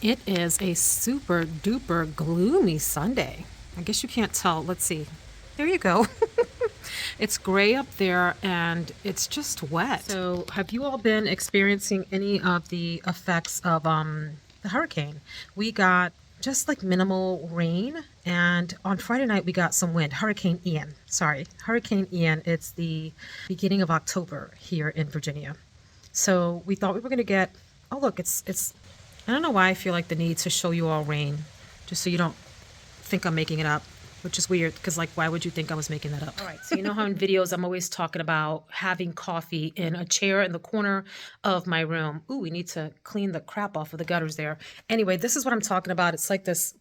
It is a super duper gloomy Sunday. I guess you can't tell. Let's see. There you go. It's gray up there and it's just wet. So, have you all been experiencing any of the effects of the hurricane? We got just like minimal rain, and on Friday night we got some wind. Hurricane Ian. Sorry, Hurricane Ian. It's the beginning of October here in Virginia. So, we thought we were going to get. Oh, look, it's I don't know why I feel like the need to show you all rain, just so you don't think I'm making it up, which is weird because, like, why would you think I was making that up? All right, so you know how in videos I'm always talking about having coffee in a chair in the corner of my room. Ooh, we need to clean the crap off of the gutters there. Anyway, this is what I'm talking about. It's like this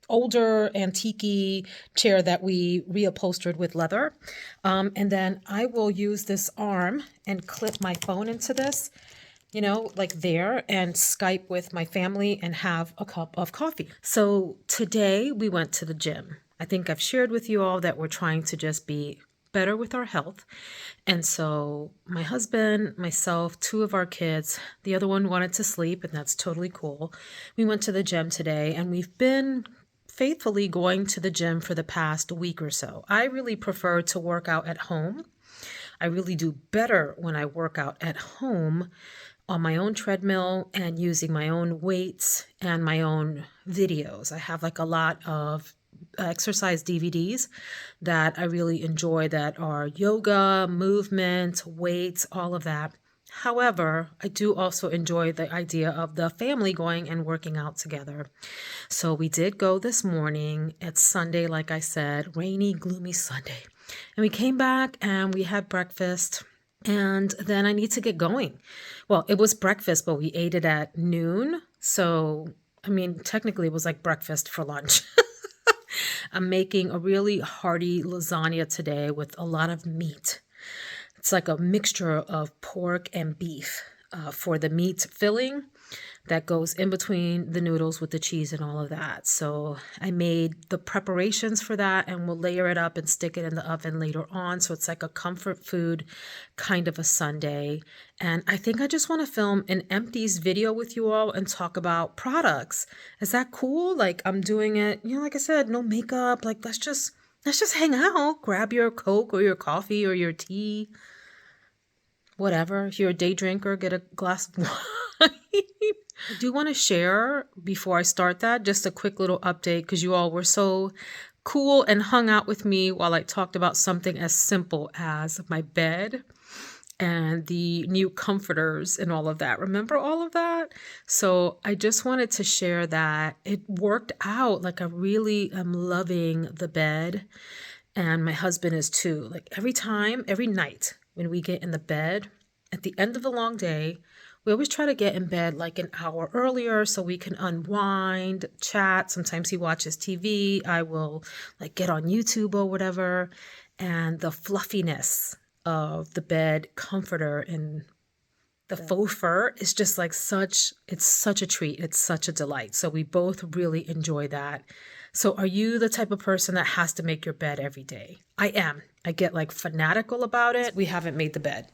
older antique chair that we reupholstered with leather. And then I will use this arm and clip my phone into this, like there, and Skype with my family and have a cup of coffee. So today we went to the gym. I think I've shared with you all that we're trying to just be better with our health. And so my husband, myself, two of our kids, the other one wanted to sleep, and that's totally cool. We went to the gym today, and we've been faithfully going to the gym for the past week or so. I really prefer to work out at home. I really do better when I work out at home on my own treadmill and using my own weights and my own videos. I have like a lot of exercise DVDs that I really enjoy that are yoga, movement, weights, all of that. However, I do also enjoy the idea of the family going and working out together. So we did go this morning. It's Sunday, like I said, rainy, gloomy Sunday. And we came back and we had breakfast. And then I need to get going. Well, it was breakfast, but we ate it at noon. So, I mean, technically it was like breakfast for lunch. I'm making a really hearty lasagna today with a lot of meat. It's like a mixture of pork and beef for the meat filling that goes in between the noodles with the cheese and all of that. So I made the preparations for that, and we'll layer it up and stick it in the oven later on. So it's like a comfort food kind of a Sunday. And I think I just want to film an Empties video with you all and talk about products. Is that cool? Like, I'm doing it, like I said, no makeup. Like, let's just hang out. Grab your Coke or your coffee or your tea, whatever. If you're a day drinker, get a glass of wine. I do want to share before I start that just a quick little update, because you all were so cool and hung out with me while I talked about something as simple as my bed and the new comforters and all of that. Remember all of that? So I just wanted to share that it worked out. Like, I really am loving the bed, and my husband is too. Like, every night when we get in the bed at the end of the long day, we always try to get in bed like an hour earlier so we can unwind, chat. Sometimes he watches TV. I will like get on YouTube or whatever. And the fluffiness of the bed comforter and the faux fur is just like it's such a treat. It's such a delight. So we both really enjoy that. So are you the type of person that has to make your bed every day? I am. I get like fanatical about it. We haven't made the bed.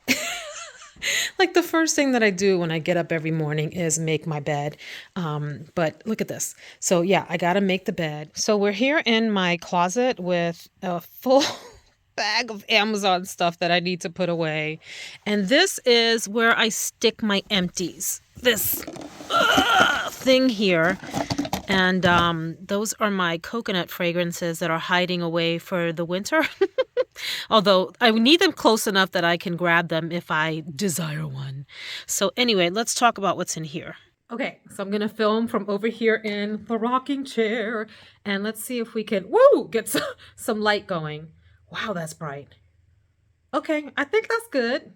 Like, the first thing that I do when I get up every morning is make my bed. But look at this. So yeah, I got to make the bed. So we're here in my closet with a full bag of Amazon stuff that I need to put away. And this is where I stick my empties. This thing here. And those are my coconut fragrances that are hiding away for the winter. Although I need them close enough that I can grab them if I desire one. So anyway, let's talk about what's in here. Okay, so I'm going to film from over here in the rocking chair. And let's see if we can, get some light going. Wow, that's bright. Okay, I think that's good.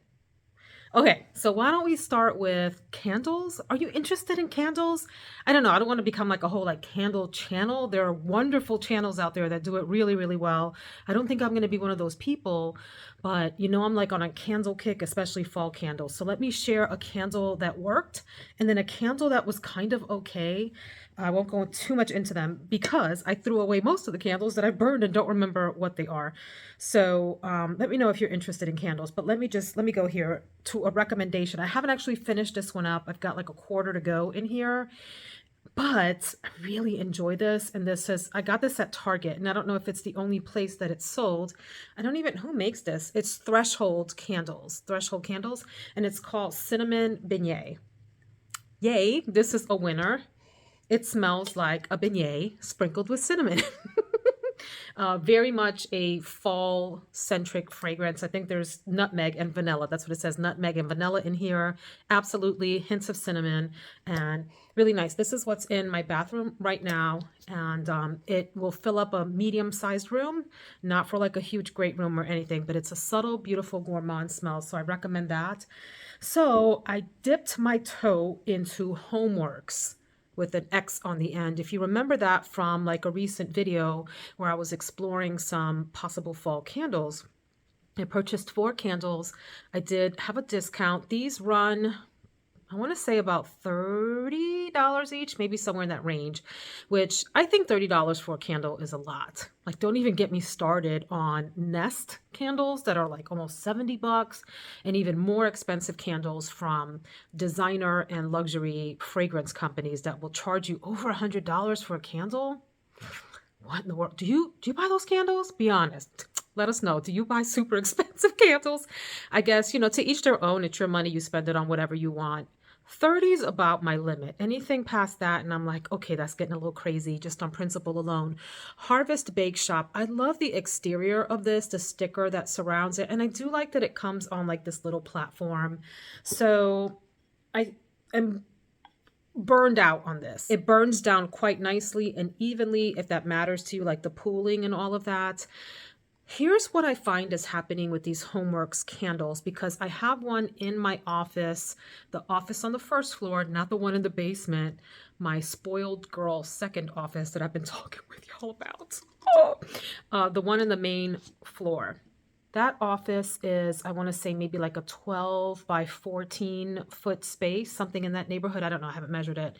Okay, so why don't we start with candles? Are you interested in candles? I don't know. I don't want to become like a whole like candle channel. There are wonderful channels out there that do it really, really well. I don't think I'm going to be one of those people, but I'm like on a candle kick, especially fall candles. So let me share a candle that worked and then a candle that was kind of okay. I won't go too much into them because I threw away most of the candles that I burned and don't remember what they are. So let me know if you're interested in candles, but let me go here to a recommendation. I haven't actually finished this one up. I've got like a quarter to go in here, But I really enjoy this. And this says, I got this at Target, and I don't know if it's the only place that it's sold. I don't even, who makes this? It's Threshold candles, and it's called Cinnamon Beignet. Yay, this is a winner. It smells like a beignet sprinkled with cinnamon. Very much a fall centric fragrance. I think there's nutmeg and vanilla. That's what it says, nutmeg and vanilla in here. Absolutely. Hints of cinnamon and really nice. This is what's in my bathroom right now. And it will fill up a medium sized room, not for like a huge great room or anything, but it's a subtle, beautiful gourmand smell. So I recommend that. So I dipped my toe into Homeworks with an X on the end. If you remember that from like a recent video where I was exploring some possible fall candles, I purchased 4 candles. I did have a discount. These run, I want to say about $30 each, maybe somewhere in that range, which I think $30 for a candle is a lot. Like, don't even get me started on Nest candles that are like almost $70, and even more expensive candles from designer and luxury fragrance companies that will charge you over $100 for a candle. What in the world? Do you buy those candles? Be honest. Let us know. Do you buy super expensive candles? I guess, to each their own. It's your money. You spend it on whatever you want. 30 is about my limit. Anything past that, and I'm like, okay, that's getting a little crazy just on principle alone. Harvest Bake Shop. I love the exterior of this, the sticker that surrounds it. And I do like that it comes on like this little platform. So I am burned out on this. It burns down quite nicely and evenly, if that matters to you, like the pooling and all of that. Here's what I find is happening with these Homeworks candles, because I have one in my office, the office on the first floor, not the one in the basement, my spoiled girl second office that I've been talking with y'all about. The one in the main floor. That office is, I want to say maybe like a 12 by 14 foot space, something in that neighborhood. I don't know. I haven't measured it.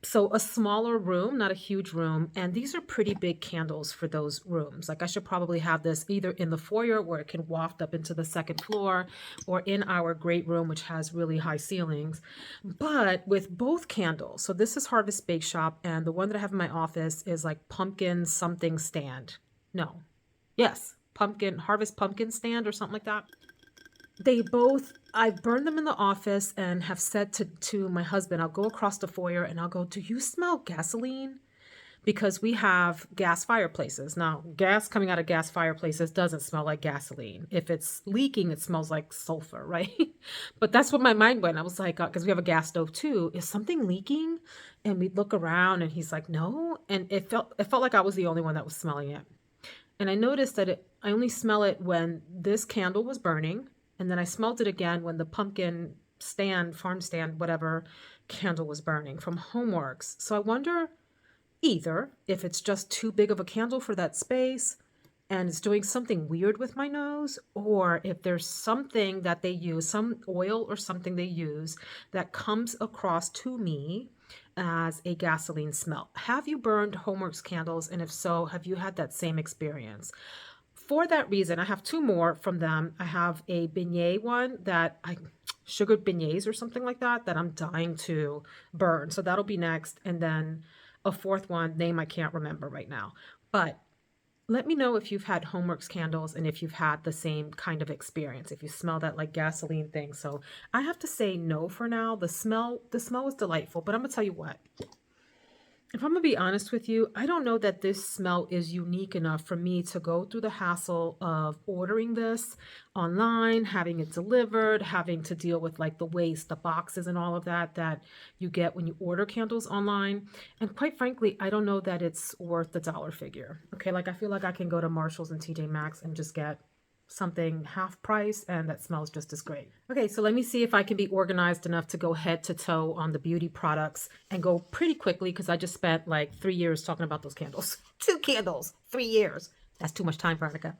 So a smaller room, not a huge room. And these are pretty big candles for those rooms. Like, I should probably have this either in the foyer where it can waft up into the second floor, or in our great room, which has really high ceilings. But with both candles, so this is Harvest Bake Shop, and the one that I have in my office is like pumpkin something stand. No. Yes. Harvest pumpkin stand or something like that. I've burned them in the office and have said to my husband, I'll go across the foyer and I'll go, do you smell gasoline? Because we have gas fireplaces. Now, gas coming out of gas fireplaces doesn't smell like gasoline. If it's leaking, it smells like sulfur, right? But that's what my mind went. I was like, because we have a gas stove too. Is something leaking? And we'd look around and he's like, no. And it felt like I was the only one that was smelling it. And I noticed that I only smell it when this candle was burning. And then I smelled it again when the pumpkin stand, farm stand, whatever candle was burning from Homeworks. So I wonder either if it's just too big of a candle for that space and it's doing something weird with my nose, or if there's something that they use, some oil or something they use that comes across to me as a gasoline smell. Have you burned Homeworks candles? And if so, have you had that same experience? For that reason, I have 2 more from them. I have a beignet one sugared beignets or something like that I'm dying to burn. So that'll be next. And then a 4th one, name I can't remember right now. But let me know if you've had Homeworks candles and if you've had the same kind of experience, if you smell that like gasoline thing. So I have to say no for now. The smell was delightful, but I'm gonna tell you what. If I'm gonna be honest with you, I don't know that this smell is unique enough for me to go through the hassle of ordering this online, having it delivered, having to deal with like the waste, the boxes and all of that you get when you order candles online. And quite frankly, I don't know that it's worth the dollar figure. Okay, like I feel like I can go to Marshalls and TJ Maxx and just get something half price and that smells just as great. Okay, so let me see if I can be organized enough to go head to toe on the beauty products and go pretty quickly, because I just spent like 3 years talking about those candles. 2 candles, 3 years. That's too much time, Veronica.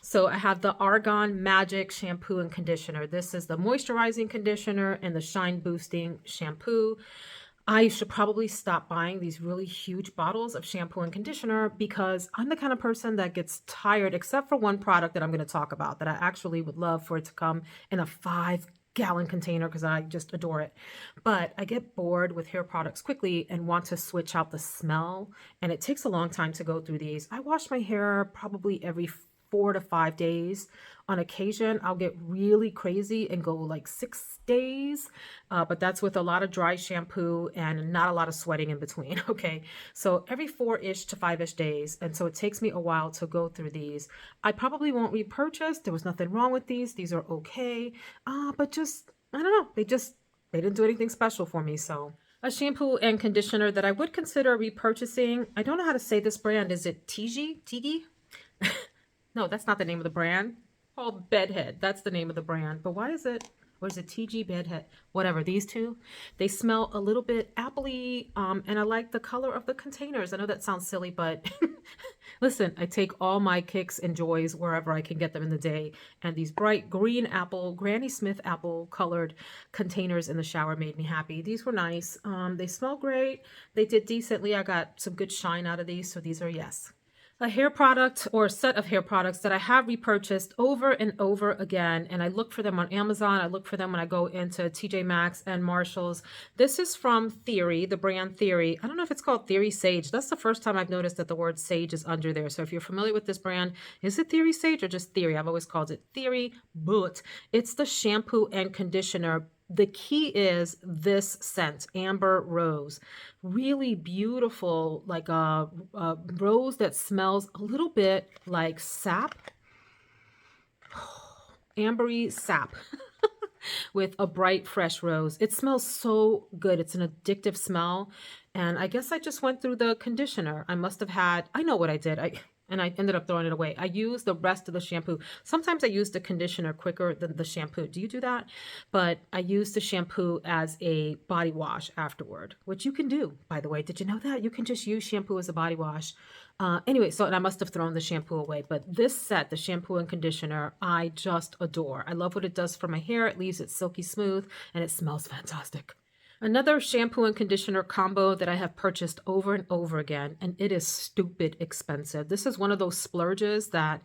So I have the Argan Magic shampoo and conditioner. This is the moisturizing conditioner and the shine boosting shampoo. I should probably stop buying these really huge bottles of shampoo and conditioner, because I'm the kind of person that gets tired, except for one product that I'm going to talk about that I actually would love for it to come in a 5 gallon container because I just adore it. But I get bored with hair products quickly and want to switch out the smell. And it takes a long time to go through these. I wash my hair probably every 4 to 5 days. On occasion, I'll get really crazy and go like 6 days, but that's with a lot of dry shampoo and not a lot of sweating in between. Okay, so every 4-ish to 5-ish days, and so it takes me a while to go through these. I probably won't repurchase. There was nothing wrong with these. These are okay, but just I don't know. They didn't do anything special for me. So a shampoo and conditioner that I would consider repurchasing. I don't know how to say this brand. Is it Tigi? No, that's not the name of the brand. Called Bedhead. That's the name of the brand. But why is it, or is it TG Bedhead? Whatever, these two, they smell a little bit appley, and I like the color of the containers. I know that sounds silly, but listen, I take all my kicks and joys wherever I can get them in the day. And these bright green apple, Granny Smith apple colored containers in the shower made me happy. These were nice. They smell great. They did decently. I got some good shine out of these, so these are yes. A hair product or a set of hair products that I have repurchased over and over again, and I look for them on Amazon. I look for them when I go into TJ Maxx and Marshalls. This is from Theory, the brand Theory. I don't know if it's called Theory Sage. That's the first time I've noticed that the word sage is under there. So if you're familiar with this brand, is it Theory Sage or just Theory? I've always called it Theory, but it's the shampoo and conditioner. The key is this scent, Amber Rose. Really beautiful, like a rose that smells a little bit like sap. Ambery sap with a bright, fresh rose. It smells so good. It's an addictive smell. And I guess I just went through the conditioner. I must have had, I know what I did. And I ended up throwing it away. I used the rest of the shampoo. Sometimes I use the conditioner quicker than the shampoo. Do you do that? But I use the shampoo as a body wash afterward, which you can do, by the way. Did you know that? You can just use shampoo as a body wash. Anyway, so and I must have thrown the shampoo away. But this set, the shampoo and conditioner, I just adore. I love what it does for my hair. It leaves it silky smooth and it smells fantastic. Another shampoo and conditioner combo that I have purchased over and over again, and it is stupid expensive. This is one of those splurges that,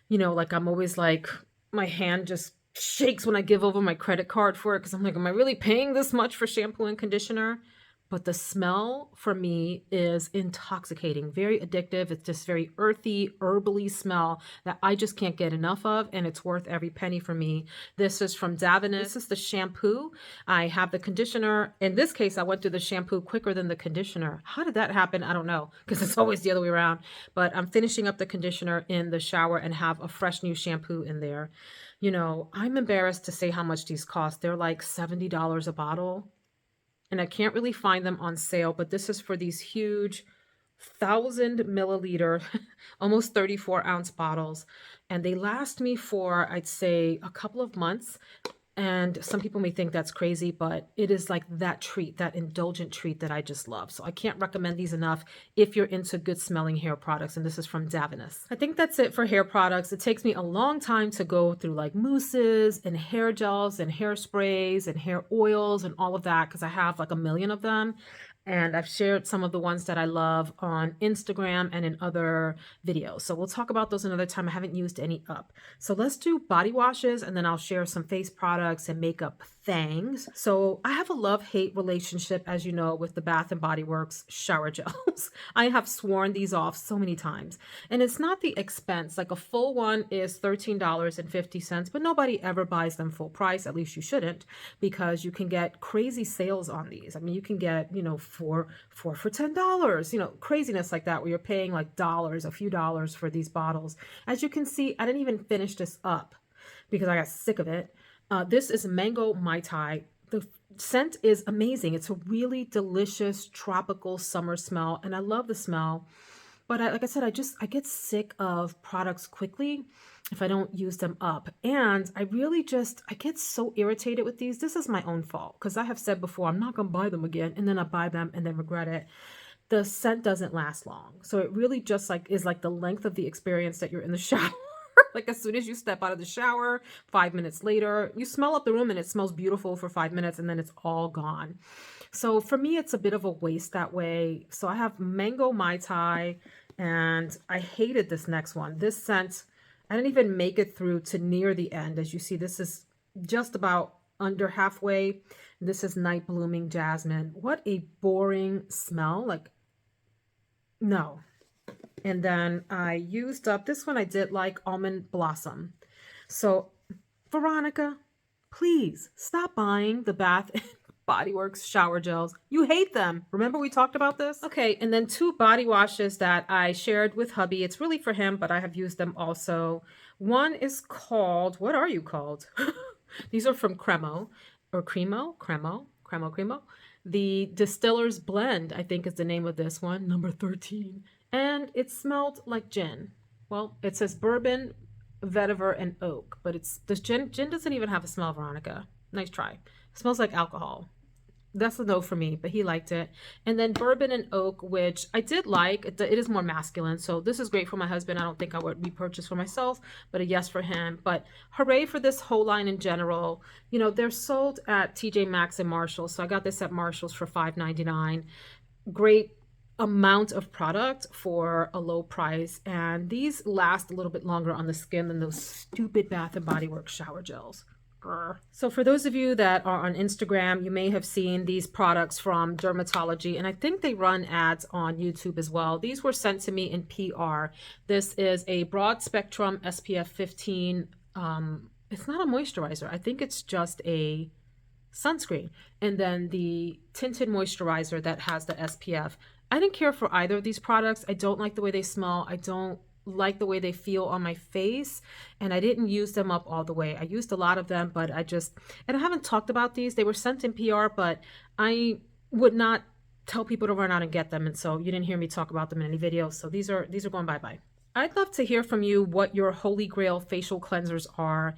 like I'm always like, my hand just shakes when I give over my credit card for it because I'm like, am I really paying this much for shampoo and conditioner? But the smell for me is intoxicating, very addictive. It's just very earthy, herbally smell that I just can't get enough of, and it's worth every penny for me. This is from Davines. This is the shampoo. I have the conditioner. In this case, I went through the shampoo quicker than the conditioner. How did that happen? I don't know, because it's always the other way around. But I'm finishing up the conditioner in the shower and have a fresh new shampoo in there. I'm embarrassed to say how much these cost. They're like $70 a bottle. And I can't really find them on sale, but this is for these huge 1,000 milliliter, almost 34-ounce bottles. And they last me for, I'd say, a couple of months. And some people may think that's crazy, but it is like that treat, that indulgent treat that I just love. So I can't recommend these enough if you're into good smelling hair products. And this is from Davines. I think that's it for hair products. It takes me a long time to go through like mousses and hair gels and hairsprays and hair oils and all of that because I have like a million of them. And I've shared some of the ones that I love on Instagram and in other videos. So we'll talk about those another time. I haven't used any up. So let's do body washes and then I'll share some face products and makeup things. So I have a love-hate relationship, as you know, with the Bath and Body Works shower gels. I have sworn these off so many times. And it's not the expense. Like a full one is $13.50, but nobody ever buys them full price. At least you shouldn't, because you can get crazy sales on these. I mean, you can get, four for $10, craziness like that, where you're paying like a few dollars for these bottles. As you can see, I didn't even finish this up because I got sick of it. This is Mango Mai Tai. The scent is amazing. It's a really delicious tropical summer smell, and I love the smell. But like I said, I get sick of products quickly if I don't use them up. And I get so irritated with these. This is my own fault because I have said before, I'm not going to buy them again. And then I buy them and then regret it. The scent doesn't last long. So it really just is like the length of the experience that you're in the shower. Like as soon as you step out of the shower, 5 minutes later, you smell up the room and it smells beautiful for 5 minutes and then it's all gone. So for me, it's a bit of a waste that way. So I have Mango Mai Tai and I hated this next one. This scent, I didn't even make it through to near the end. As you see, this is just about under halfway. This is Night Blooming Jasmine. What a boring smell. Like, no. And then I used up, this one I did like Almond Blossom. So, Veronica, please stop buying the Bath and Body Works shower gels. You hate them. Remember we talked about this? Okay, and then 2 body washes that I shared with hubby. It's really for him, but I have used them also. One is called, what are you called? These are from Cremo, or Cremo. The Distiller's Blend, I think is the name of this one, number 13. And it smelled like gin. Well, it says bourbon, vetiver, and oak, but it's this gin doesn't even have a smell, Veronica. Nice try. It smells like alcohol. That's a no for me, but he liked it. And then bourbon and oak, which I did like. It is more masculine, so this is great for my husband. I don't think I would repurchase for myself, but a yes for him. But hooray for this whole line in general. You know, they're sold at TJ Maxx and Marshalls, so I got this at Marshalls for $5.99. Great amount of product for a low price, and these last a little bit longer on the skin than those stupid Bath and Body Works shower gels. So for those of you that are on Instagram, you may have seen these products from Dermatology, and I think they run ads on YouTube as well. These were sent to me in PR. This is a broad spectrum SPF 15. It's not a moisturizer. I think it's just a sunscreen. And then the tinted moisturizer that has the SPF. I didn't care for either of these products. I don't like the way they smell. I don't like the way they feel on my face, and I didn't use them up all the way. I used a lot of them, but and I haven't talked about these. They were sent in PR, but I would not tell people to run out and get them, and so you didn't hear me talk about them in any videos. So these are going bye-bye. I'd love to hear from you what your holy grail facial cleansers are.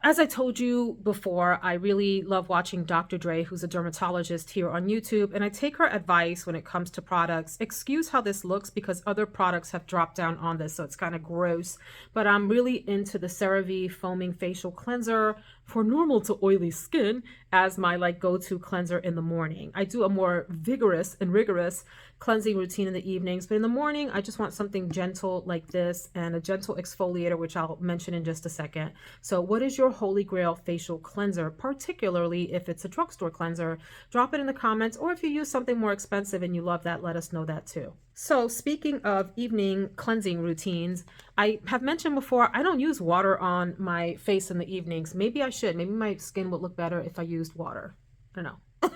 As I told you before, I really love watching Dr. Dre, who's a dermatologist here on YouTube, and I take her advice when it comes to products. Excuse how this looks because other products have dropped down on this, so it's kind of gross, but I'm really into the CeraVe Foaming Facial Cleanser for normal to oily skin as my go-to cleanser in the morning. I do a more vigorous and rigorous cleansing routine in the evenings, but in the morning I just want something gentle like this and a gentle exfoliator, which I'll mention in just a second. So what is your holy grail facial cleanser, particularly if it's a drugstore cleanser? Drop it in the comments, or if you use something more expensive and you love that, let us know that too. So speaking of evening cleansing routines, I have mentioned before, I don't use water on my face in the evenings. Maybe I should. Maybe my skin would look better if I used water. I don't know.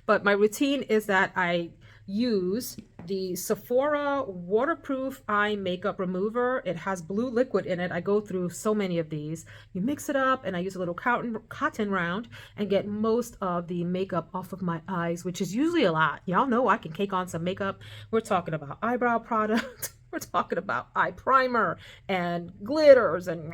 But my routine is that I use the Sephora waterproof eye makeup remover. It has blue liquid in it. I go through so many of these. You mix it up, and I use a little cotton round and get most of the makeup off of my eyes, which is usually a lot. Y'all know I can cake on some makeup. We're talking about eyebrow product. We're talking about eye primer and glitters and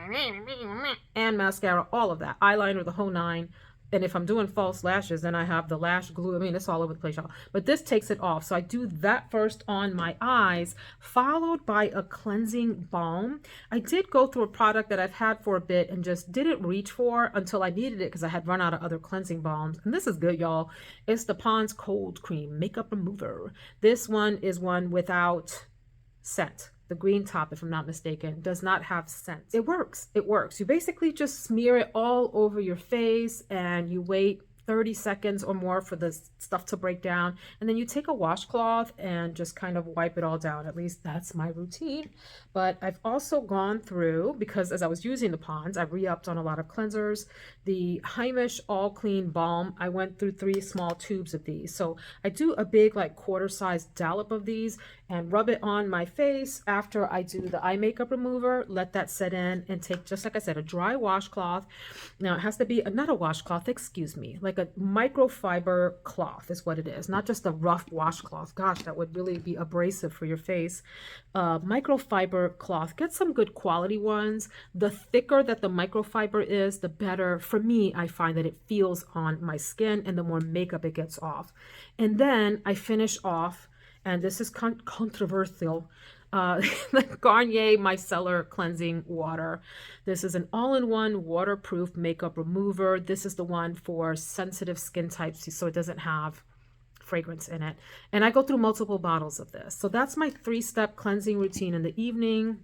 mascara, all of that. Eyeliner, the whole nine. And if I'm doing false lashes, then I have the lash glue. I mean, it's all over the place, y'all. But this takes it off. So I do that first on my eyes, followed by a cleansing balm. I did go through a product that I've had for a bit and just didn't reach for until I needed it because I had run out of other cleansing balms. And this is good, y'all. It's the Pond's Cold Cream Makeup Remover. This one is one without scent. The green top, if I'm not mistaken, does not have scent. It works. It works. You basically just smear it all over your face and you wait 30 seconds or more for the stuff to break down. And then you take a washcloth and just kind of wipe it all down. At least that's my routine. But I've also gone through, because as I was using the Ponds, I re-upped on a lot of cleansers. The Heimish All Clean Balm, I went through 3 small tubes of these. So I do a big quarter-sized dollop of these and rub it on my face after I do the eye makeup remover. Let that set in and take, just like I said, a dry washcloth. Now it has to be not a washcloth, excuse me, like a microfiber cloth is what it is, not just a rough washcloth. Gosh, that would really be abrasive for your face. Microfiber cloth. Get some good quality ones. The thicker that the microfiber is, the better. For me, I find that it feels on my skin and the more makeup it gets off. And then I finish off, and this is controversial, the Garnier Micellar Cleansing Water. This is an all-in-one waterproof makeup remover. This is the one for sensitive skin types, so it doesn't have fragrance in it. And I go through multiple bottles of this. So that's my 3-step cleansing routine in the evening.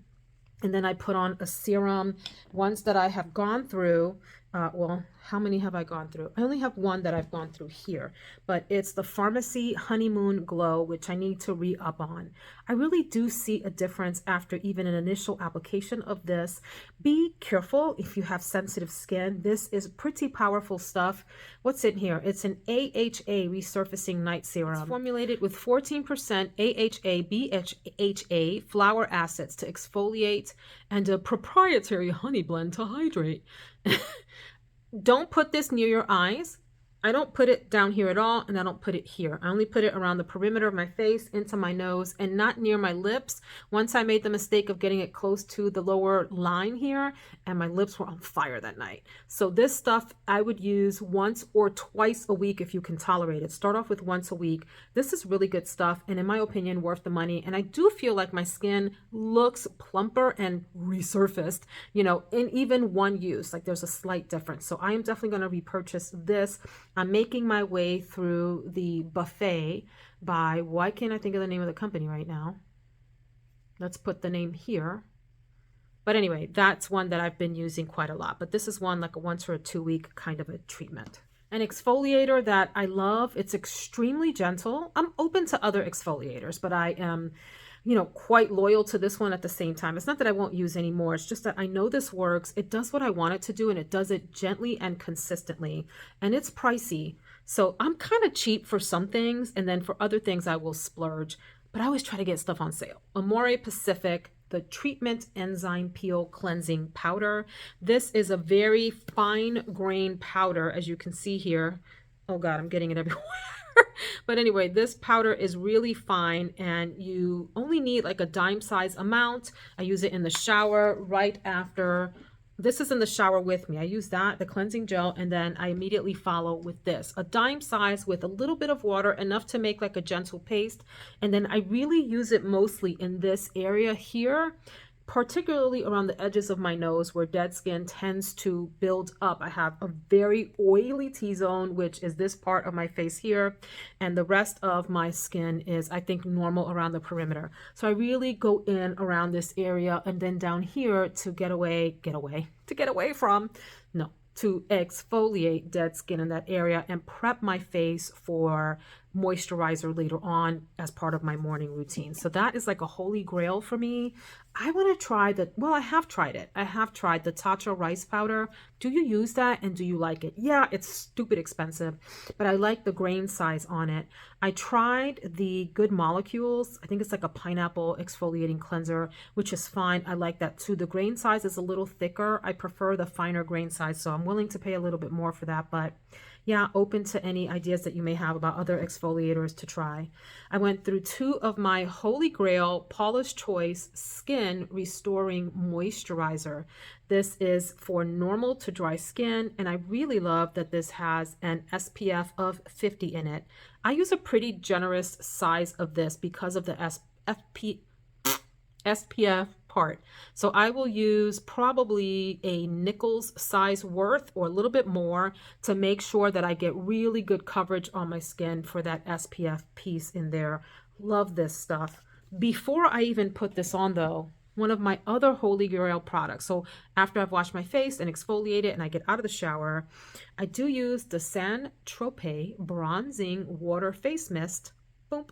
And then I put on a serum. Ones that I have gone through Well, how many have I gone through? I only have one that I've gone through here, but it's the Pharmacy Honeymoon Glow, which I need to re-up on. I really do see a difference after even an initial application of this. Be careful if you have sensitive skin. This is pretty powerful stuff. What's in here? It's an AHA resurfacing night serum. It's formulated with 14% AHA, BHA flower acids to exfoliate and a proprietary honey blend to hydrate. Don't put this near your eyes. I don't put it down here at all, and I don't put it here. I only put it around the perimeter of my face, into my nose, and not near my lips. Once I made the mistake of getting it close to the lower line here, and my lips were on fire that night. So this stuff I would use once or twice a week if you can tolerate it. Start off with once a week. This is really good stuff, and in my opinion, worth the money. And I do feel like my skin looks plumper and resurfaced, you know, in even one use. Like there's a slight difference. So I am definitely going to repurchase this. I'm making my way through the buffet by, why can't I think of the name of the company right now? Let's put the name here. But anyway, that's one that I've been using quite a lot. But this is one like a once or a 2-week kind of a treatment. An exfoliator that I love. It's extremely gentle. I'm open to other exfoliators, but I am, you know, quite loyal to this one at the same time. It's not that I won't use anymore. It's just that I know this works. It does what I want it to do, and it does it gently and consistently. And it's pricey. So I'm kind of cheap for some things, and then for other things I will splurge. But I always try to get stuff on sale. Amore Pacific, the Treatment Enzyme Peel Cleansing Powder. This is a very fine grain powder, as you can see here. Oh God, I'm getting it everywhere. But anyway, this powder is really fine, and you only need like a dime size amount. I use it in the shower right after. This is in the shower with me. I use that, the cleansing gel, and then I immediately follow with this. A dime size with a little bit of water, enough to make like a gentle paste. And then I really use it mostly in this area here, particularly around the edges of my nose where dead skin tends to build up. I have a very oily T-zone, which is this part of my face here, and the rest of my skin is, I think, normal around the perimeter. So I really go in around this area and then down here to to exfoliate dead skin in that area and prep my face for moisturizer later on as part of my morning routine. So that is like a holy grail for me. I want to try well, I have tried it. I have tried the Tatcha rice powder. Do you use that, and do you like it? Yeah, it's stupid expensive, but I like the grain size on it. I tried the Good Molecules. I think it's like a pineapple exfoliating cleanser, which is fine. I like that too. The grain size is a little thicker. I prefer the finer grain size, so I'm willing to pay a little bit more for that, but yeah, open to any ideas that you may have about other exfoliators to try. I went through 2 of my Holy Grail Paula's Choice Skin Restoring Moisturizer. This is for normal to dry skin, and I really love that this has an SPF of 50 in it. I use a pretty generous size of this because of the SPF part. So I will use probably a nickel's size worth or a little bit more to make sure that I get really good coverage on my skin for that SPF piece in there. Love this stuff. Before I even put this on though, one of my other Holy Grail products. So after I've washed my face and exfoliated and I get out of the shower, I do use the Saint Tropez Bronzing Water Face Mist, boom,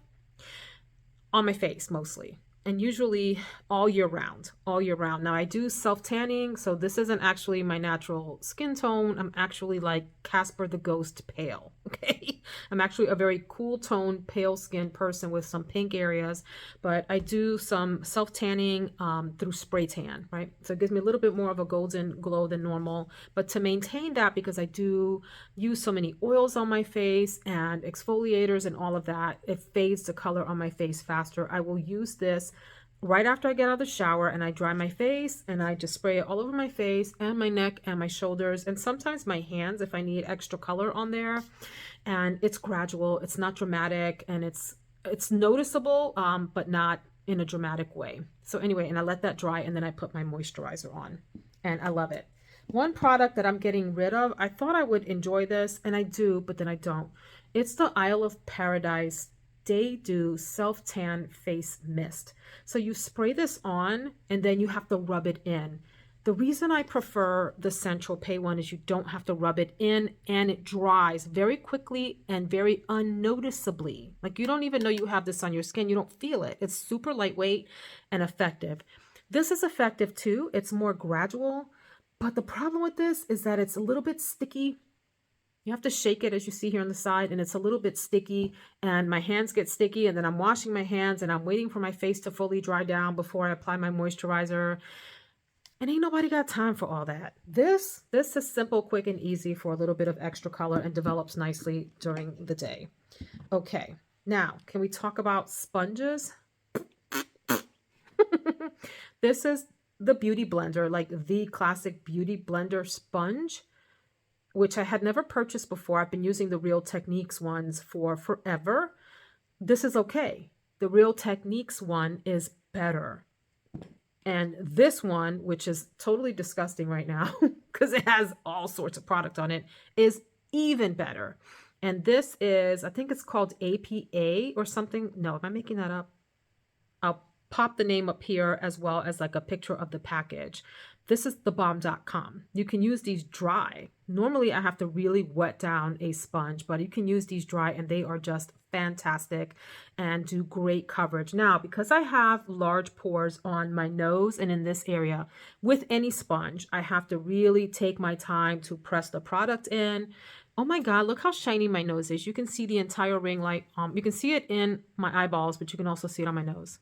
on my face mostly. And usually all year round. Now I do self-tanning, so this isn't actually my natural skin tone. I'm actually like Casper the Ghost pale, okay? I'm actually a very cool tone, pale skin person with some pink areas, but I do some self-tanning through spray tan, right? So it gives me a little bit more of a golden glow than normal, but to maintain that, because I do use so many oils on my face and exfoliators and all of that, it fades the color on my face faster. I will use this right after I get out of the shower and I dry my face, and I just spray it all over my face and my neck and my shoulders and sometimes my hands if I need extra color on there. And it's gradual, it's not dramatic, and it's noticeable, but not in a dramatic way. So anyway, and I let that dry and then I put my moisturizer on and I love it. One product that I'm getting rid of, I thought I would enjoy this, and I do, but then I don't. It's the Isle of Paradise Day Dew Self Tan Face Mist. So you spray this on and then you have to rub it in. The reason I prefer the Central Pay one is you don't have to rub it in, and it dries very quickly and very unnoticeably. Like you don't even know you have this on your skin. You don't feel it. It's super lightweight and effective. This is effective too. It's more gradual, but the problem with this is that it's a little bit sticky. You have to shake it, as you see here on the side, and it's a little bit sticky, and my hands get sticky, and then I'm washing my hands and I'm waiting for my face to fully dry down before I apply my moisturizer. And ain't nobody got time for all that. This is simple, quick, and easy for a little bit of extra color and develops nicely during the day. Okay, now can we talk about sponges? This is the Beauty Blender, like the classic Beauty Blender sponge, which I had never purchased before. I've been using the Real Techniques ones for forever. This is okay. The Real Techniques one is better. And this one, which is totally disgusting right now because it has all sorts of product on it, is even better. And this is, I think it's called APA or something. No, am I making that up? I'll pop the name up here as well as like a picture of the package. This is thebomb.com. You can use these dry. Normally I have to really wet down a sponge, but you can use these dry and they are just fantastic and do great coverage. Now, because I have large pores on my nose and in this area, with any sponge, I have to really take my time to press the product in. Oh my God, look how shiny my nose is. You can see the entire ring light. You can see it in my eyeballs, but you can also see it on my nose.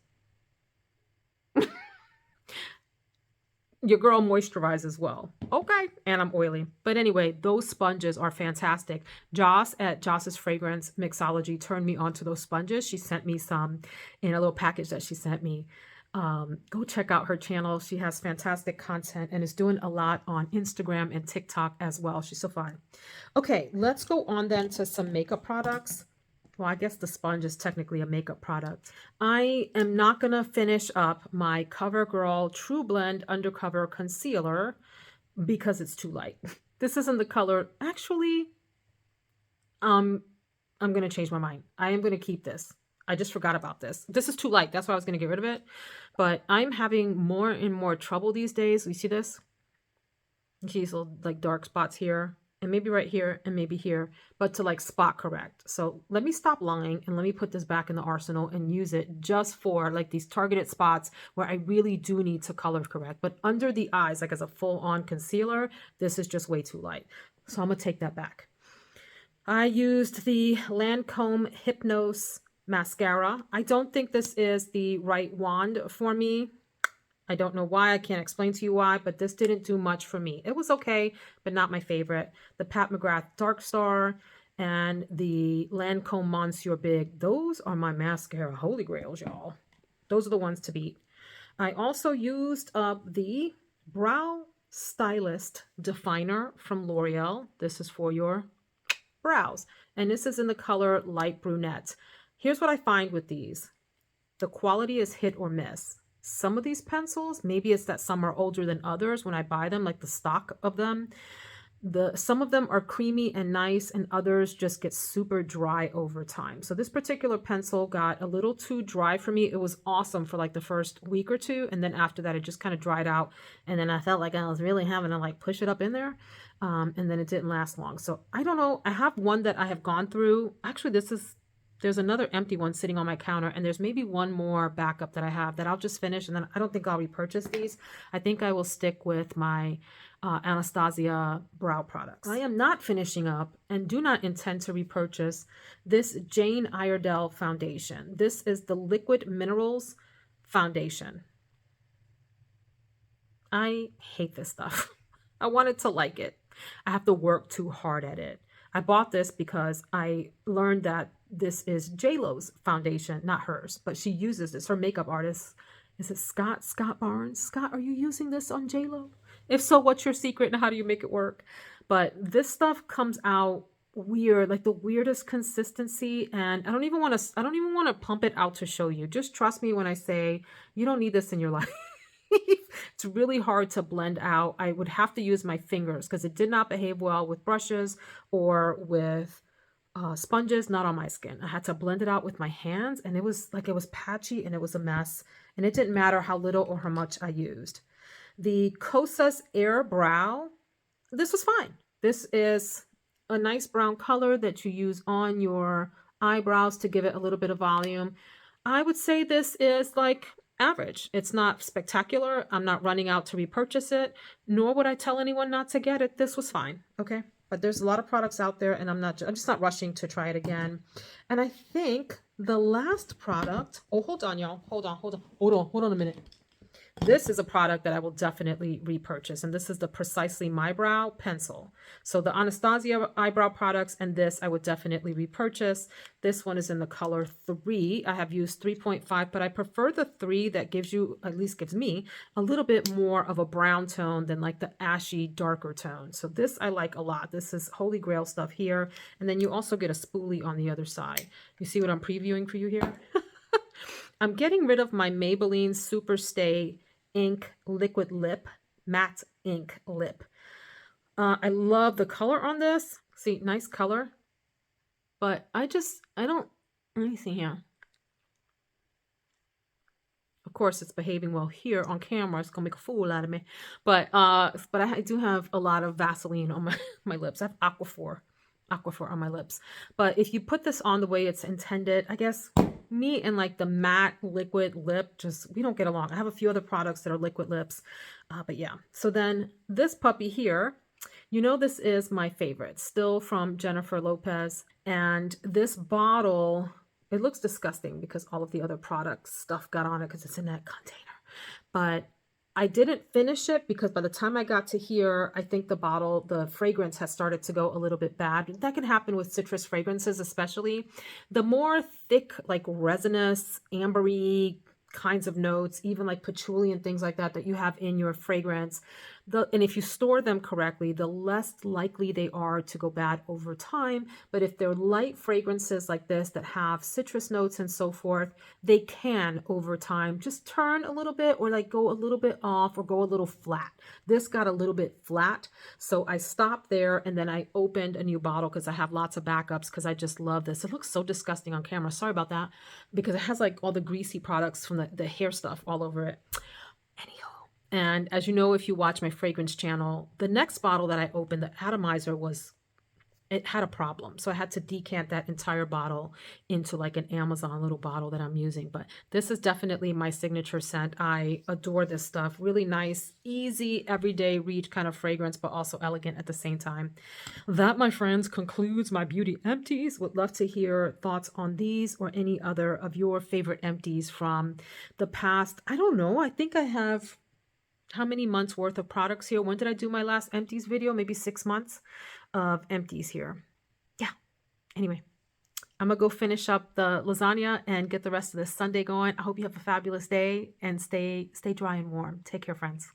Your girl moisturizes well. Okay. And I'm oily. But anyway, those sponges are fantastic. Joss at Joss's Fragrance Mixology turned me onto those sponges. She sent me some in a little package that she sent me. Go check out her channel. She has fantastic content and is doing a lot on Instagram and TikTok as well. She's so fun. Okay, let's go on then to some makeup products. Well, I guess the sponge is technically a makeup product. I am not going to finish up my CoverGirl True Blend Undercover Concealer because it's too light. This isn't the color. Actually, I'm going to change my mind. I am going to keep this. I just forgot about this. This is too light. That's why I was going to get rid of it. But I'm having more and more trouble these days. You see this? These little like dark spots here. And maybe right here and maybe here, but to like spot correct. So let me stop lying and let me put this back in the arsenal and use it just for like these targeted spots where I really do need to color correct. But under the eyes, like as a full on concealer, this is just way too light. So I'm gonna take that back. I used the Lancome Hypnose mascara. I don't think this is the right wand for me. I don't know why. I can't explain to you why, but this didn't do much for me. It was okay, but not my favorite. The Pat McGrath Dark Star and the Lancome Monsieur Big. Those are my mascara holy grails, y'all. Those are the ones to beat. I also used the Brow Stylist Definer from L'Oreal. This is for your brows. And this is in the color Light Brunette. Here's what I find with these. The quality is hit or miss. Some of these pencils, maybe it's that some are older than others when I buy them, like the stock of them. Some of them are creamy and nice and others just get super dry over time. So this particular pencil got a little too dry for me. It was awesome for like the first week or two. And then after that, it just kind of dried out. And then I felt like I was really having to like push it up in there. And then it didn't last long. So I don't know. I have one that I have gone through. Actually, there's another empty one sitting on my counter, and there's maybe one more backup that I have that I'll just finish, and then I don't think I'll repurchase these. I think I will stick with my Anastasia brow products. I am not finishing up and do not intend to repurchase this Jane Iredale foundation. This is the Liquid Minerals foundation. I hate this stuff. I wanted to like it. I have to work too hard at it. I bought this because I learned that this is J-Lo's foundation, not hers, but she uses this. Her makeup artist, is it Scott Barnes? Scott, are you using this on J-Lo? If so, what's your secret and how do you make it work? But this stuff comes out weird, like the weirdest consistency, and I don't even want to pump it out to show you. Just trust me when I say you don't need this in your life. It's really hard to blend out. I would have to use my fingers because it did not behave well with brushes or with sponges, not on my skin. I had to blend it out with my hands, and it was patchy and it was a mess, and it didn't matter how little or how much I used. The Kosas Air Brow, this was fine. This is a nice brown color that you use on your eyebrows to give it a little bit of volume. I would say this is like average. It's not spectacular. I'm not running out to repurchase it, nor would I tell anyone not to get it. This was fine, okay? But there's a lot of products out there, and I'm just not rushing to try it again. And I think the last product, oh, hold on, y'all. Hold on a minute. This is a product that I will definitely repurchase, and this is the Precisely My Brow pencil. So the Anastasia eyebrow products and this I would definitely repurchase. This one is in the color 3. I have used 3.5, but I prefer the 3 that gives you, at least gives me, a little bit more of a brown tone than like the ashy, darker tone. So this I like a lot. This is Holy Grail stuff here. And then you also get a spoolie on the other side. You see what I'm previewing for you here? I'm getting rid of my Maybelline Superstay Ink Liquid Lip, Matte Ink Lip. I love the color on this. See, nice color. But I don't, let me see here. Of course, it's behaving well here on camera. It's gonna make a fool out of me. But I do have a lot of Vaseline on my lips. I have Aquaphor on my lips. But if you put this on the way it's intended, I guess me and like the matte liquid lip, we don't get along. I have a few other products that are liquid lips, but yeah. So then this puppy here, you know, this is my favorite, still from Jennifer Lopez. And this bottle, it looks disgusting because all of the other product stuff got on it because it's in that container. But I didn't finish it because by the time I got to here, I think the fragrance has started to go a little bit bad. That can happen with citrus fragrances, especially. The more thick, like resinous, ambery kinds of notes, even like patchouli and things like that, that you have in your fragrance, and if you store them correctly, the less likely they are to go bad over time. But if they're light fragrances like this that have citrus notes and so forth, they can over time just turn a little bit or like go a little bit off or go a little flat. This got a little bit flat. So I stopped there and then I opened a new bottle because I have lots of backups because I just love this. It looks so disgusting on camera. Sorry about that, because it has like all the greasy products from the hair stuff all over it. Anyhow. And as you know, if you watch my fragrance channel, the next bottle that I opened, the atomizer, it had a problem. So I had to decant that entire bottle into like an Amazon little bottle that I'm using. But this is definitely my signature scent. I adore this stuff. Really nice, easy, everyday reach kind of fragrance, but also elegant at the same time. That, my friends, concludes my beauty empties. Would love to hear thoughts on these or any other of your favorite empties from the past. I don't know. I think I have how many months worth of products here. When did I do my last empties video? Maybe 6 months of empties here. Yeah. Anyway, I'm gonna go finish up the lasagna and get the rest of this Sunday going. I hope you have a fabulous day and stay dry and warm. Take care, friends.